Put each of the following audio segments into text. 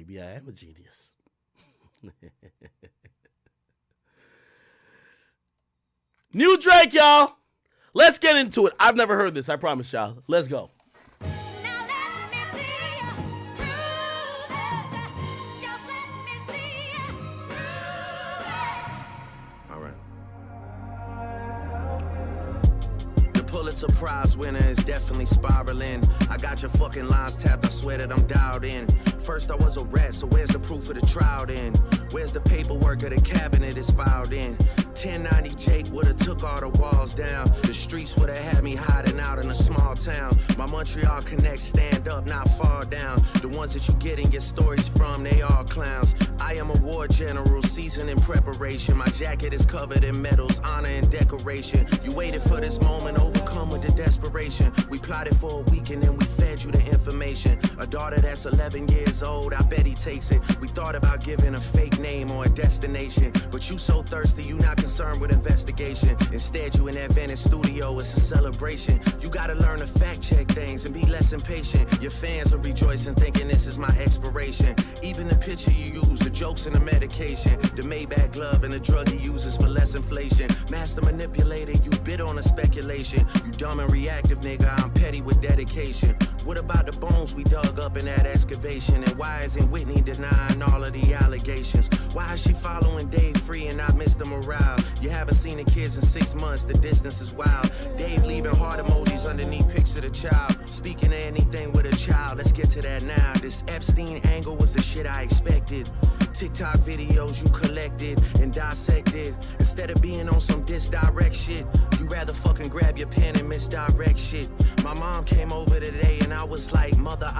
maybe I am a genius. New Drake, y'all. Let's get into it. I've never heard this, I promise y'all. Let's go. Pulitzer Prize winner is definitely spiraling. I got your fucking lines tapped, I swear that I'm dialed in. First I was a rat, so where's the proof of the trial then? Where's the paperwork of the cabinet is filed in? 1090 Jake would've took all the walls down. The streets would've had me hiding out in a small town. My Montreal connects stand up, not fall down. The ones that you get in your stories from, they all clowns. I am a war general, seasoned in preparation. My jacket is covered in medals, honor and decoration. You waited for this moment, overcome with the desperation. We plotted for a week and then we fed you the information. A daughter that's 11 years old, I bet he takes it. We thought about giving a fake name or a destination, but you so thirsty, you not concerned with investigation. Instead, you in that Venice studio, it's a celebration. You gotta learn to fact check things and be less impatient. Your fans are rejoicing, thinking this is my expiration. Even the picture you use, the jokes and the medication, the Maybach glove and the drug he uses for less inflation. Master manipulator, you bid on a speculation. You dumb and reactive, nigga, I'm petty with dedication. What about the bones we dug up in that excavation? And why isn't Whitney denying all of the allegations? Why is she following Dave free and not Mr. Morale? You haven't seen the kids in 6 months, the distance is wild. Dave leaving heart emojis underneath pics of the child. Speaking of anything with a child, let's get to that now. This Epstein angle was the shit I expected. TikTok videos you collected and dissected. Instead of being on some disdirect shit, you rather fucking grab your pen and misdirect shit. My mom came over today and I was like, mother,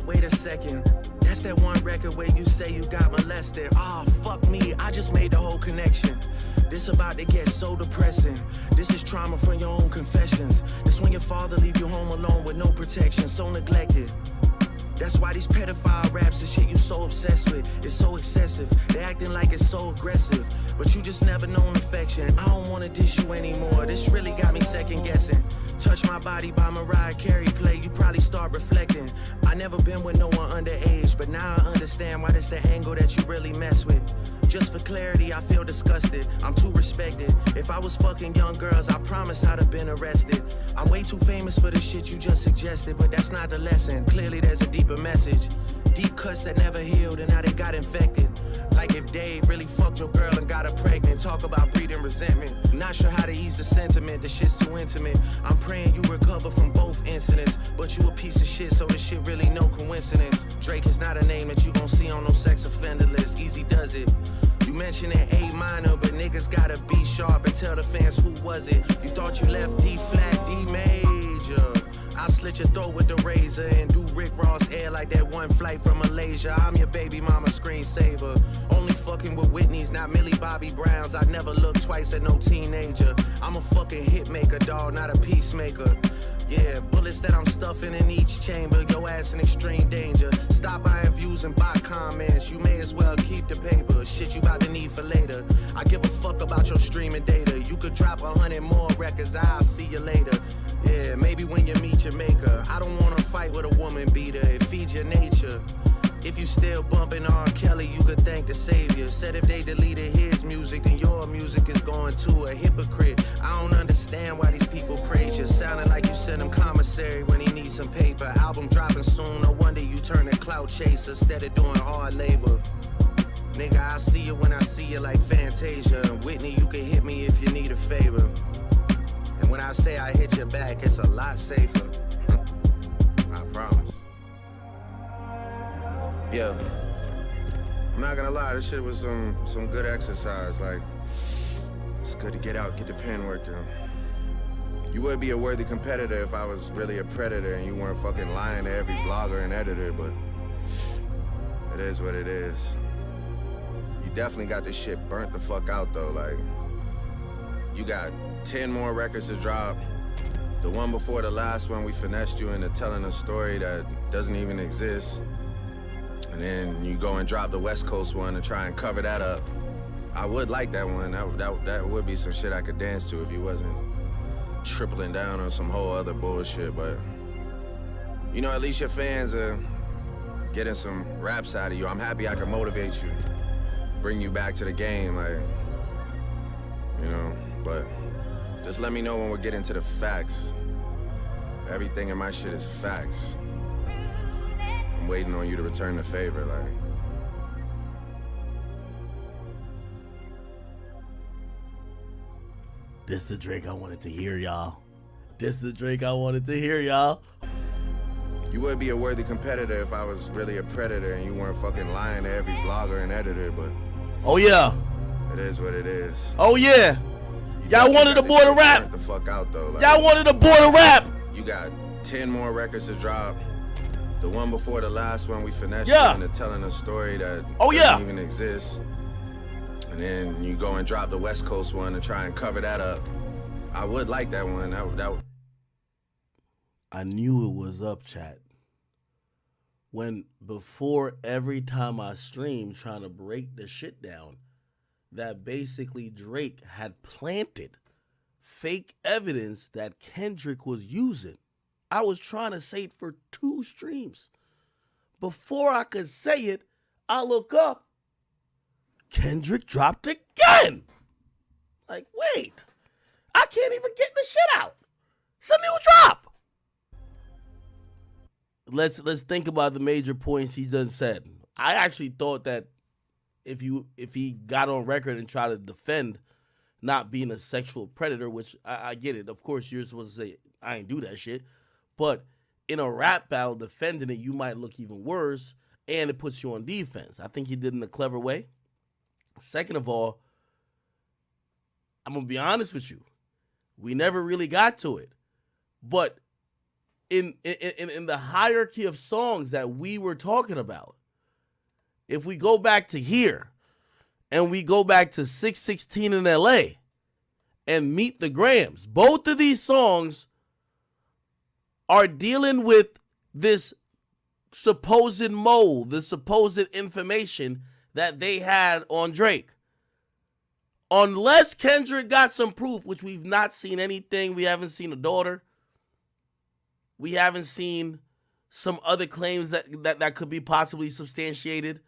wait a second. That's that one record where you say you got molested. Oh, fuck me, I just made the whole connection. This about to get so depressing. This is trauma from your own confessions. This when your father leave you home alone with no protection, so neglected. That's why these pedophile raps and shit you so obsessed with, it's so excessive. They acting like it's so aggressive, but you just never known affection. I don't wanna dish you anymore, this really got me second guessing. Touch My Body by Mariah Carey play, you probably start reflecting. I never been with no one underage, but now I understand why that's the angle that you really mess with. Just for clarity, I feel disgusted, I'm too respected. If I was fucking young girls, I promise I'd have been arrested. I'm way too famous for the shit you just suggested, but that's not the lesson. Clearly there's a deeper message. Deep cuts that never healed and now they got infected. Like if Dave really fucked your girl and got her pregnant. Talk about breeding resentment. Not sure how to ease the sentiment, the shit's too intimate. I'm praying you recover from both incidents, but you a piece of shit, so this shit really no coincidence. Drake is not a name that you gon' see on no sex offender list. Easy does it. You mentioning A minor, but niggas gotta be sharp and tell the fans who was it. You thought you left D flat, D major. I'll slit your throat with the razor and do Rick Ross hair like that one flight from Malaysia. I'm your baby mama screensaver. Only fucking with Whitney's, not Millie Bobby Brown's. I never look twice at no teenager. I'm a fucking hit maker, dawg, not a peacemaker. Yeah, bullets that I'm stuffing in each chamber. Your ass in extreme danger. Stop buying views and bot comments. You may as well keep the paper. Shit you about to need for later. I give a fuck about your streaming data. You could drop 100 more records, I'll see you later. Yeah, maybe when you meet your maker. I don't wanna fight with a woman beater. It feeds your nature. If you still bumping R. Kelly, you could thank the savior. Said if they deleted his music, then your music is going to a hypocrite. I don't understand why these people praise you. Sounding like you sent him commissary when he needs some paper. Album dropping soon, no wonder you turn a clout chaser instead of doing hard labor. Nigga, I see you when I see you like Fantasia. And Whitney, you can hit me if you need a favor. And when I say I hit your back, it's a lot safer. I promise. Yeah, I'm not gonna lie, this shit was some good exercise. Like, it's good to get out, get the pen working. You would be a worthy competitor if I was really a predator and you weren't fucking lying to every blogger and editor, but it is what it is. You definitely got this shit burnt the fuck out though. Like, you got 10 more records to drop. The one before the last one, we finessed you into telling a story that doesn't even exist. And then you go and drop the West Coast one and try and cover that up. I would like that one. That would be some shit I could dance to if you wasn't tripling down on some whole other bullshit. But, you know, at least your fans are getting some raps out of you. I'm happy I can motivate you, bring you back to the game, like, you know, but just let me know when we're getting to the facts. Everything in my shit is facts. I'm waiting on you to return the favor, like. This the Drake I wanted to hear, y'all. This the Drake I wanted to hear, y'all. You would be a worthy competitor if I was really a predator and you weren't fucking lying to every blogger and editor, but... Oh, yeah. It is what it is. Oh, yeah. Y'all wanted a boy to rap. The fuck out, though. Like, y'all wanted a boy to rap. You got 10 more records to drop. The one before the last one, we finessed into telling a story that doesn't even exist. And then you go and drop the West Coast one and try and cover that up. I would like that one. That I knew it was up, chat. When before every time I streamed trying to break the shit down, that basically Drake had planted fake evidence that Kendrick was using. I was trying to say it for 2 streams. Before I could say it, I look up. Kendrick dropped again. Like, wait. I can't even get the shit out. It's a new drop. Let's think about the major points he's done said. I actually thought that if he got on record and tried to defend not being a sexual predator, which I get it. Of course, you're supposed to say, I ain't do that shit. But in a rap battle, defending it, you might look even worse, and it puts you on defense. I think he did it in a clever way. Second of all, I'm going to be honest with you. We never really got to it. But in the hierarchy of songs that we were talking about, if we go back to here and we go back to 616 in LA and Meet the Grams, both of these songs are dealing with this supposed mole, the supposed information that they had on Drake. Unless Kendrick got some proof, which we've not seen anything. We haven't seen a daughter. We haven't seen some other claims that could be possibly substantiated.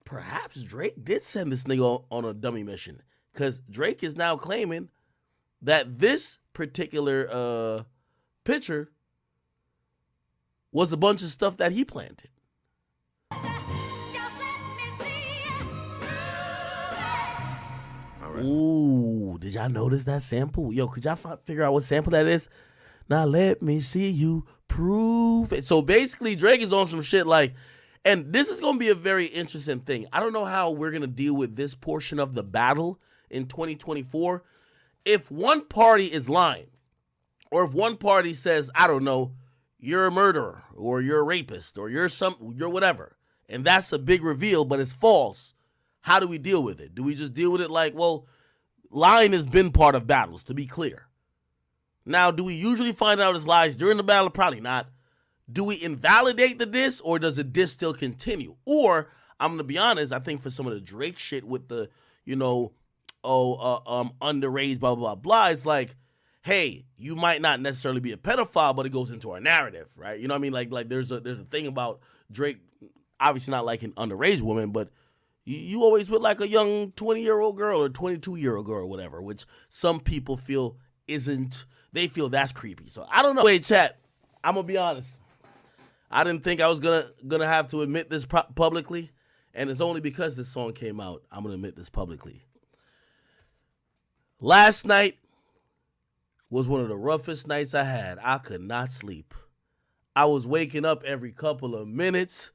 Perhaps Drake did send this nigga on a dummy mission, because Drake is now claiming that this particular picture was a bunch of stuff that he planted. Ooh, did y'all notice that sample? Yo, could y'all figure out what sample that is? Now let me see you prove it. So basically, Drake is on some shit like, and this is going to be a very interesting thing. I don't know how we're going to deal with this portion of the battle in 2024. If one party is lying, or if one party says, I don't know, you're a murderer, or you're a rapist, or you're whatever, and that's a big reveal, but it's false, how do we deal with it? Do we just deal with it like, well, lying has been part of battles, to be clear. Now, do we usually find out his lies during the battle? Probably not. Do we invalidate the diss, or does the diss still continue? Or, I'm going to be honest, I think for some of the Drake shit with the, underage, blah, blah, blah, it's like, hey, you might not necessarily be a pedophile, but it goes into our narrative, right? You know what I mean? Like there's a thing about Drake, obviously not like an underage woman, but you always with like a young 20-year-old girl or 22-year-old girl or whatever, which some people feel they feel that's creepy. So I don't know. Wait, chat, I'm going to be honest. I didn't think I was gonna have to admit this publicly, and it's only because this song came out I'm going to admit this publicly. Last night was one of the roughest nights I had. I could not sleep. I was waking up every couple of minutes.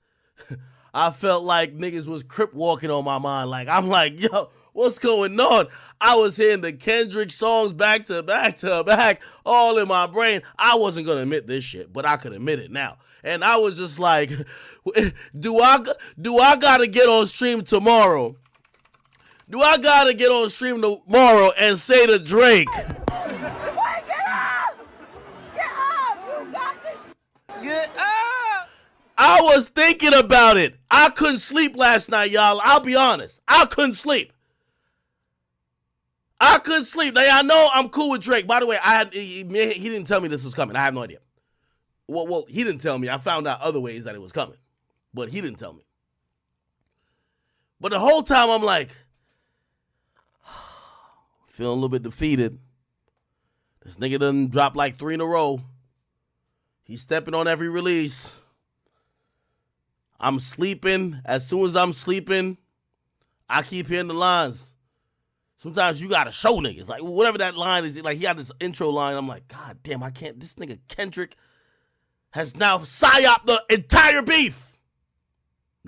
I felt like niggas was crip walking on my mind. Like, I'm like, yo, what's going on? I was hearing the Kendrick songs back to back to back, all in my brain. I wasn't going to admit this shit, but I could admit it now. And I was just like, do I got to get on stream tomorrow? Do I got to get on stream tomorrow and say to Drake, Get up! Get up! You got this! Get up! I was thinking about it. I couldn't sleep last night, y'all. I'll be honest. I couldn't sleep. Now, I know I'm cool with Drake. By the way, he didn't tell me this was coming. I have no idea. Well, he didn't tell me. I found out other ways that it was coming. But he didn't tell me. But the whole time I'm like, feeling a little bit defeated. This nigga done dropped like 3 in a row. He's stepping on every release. I'm sleeping. As soon as I'm sleeping, I keep hearing the lines. Sometimes you gotta show niggas. Like, whatever that line is, like, he got this intro line. I'm like, God damn, I can't. This nigga Kendrick has now psyoped the entire beef.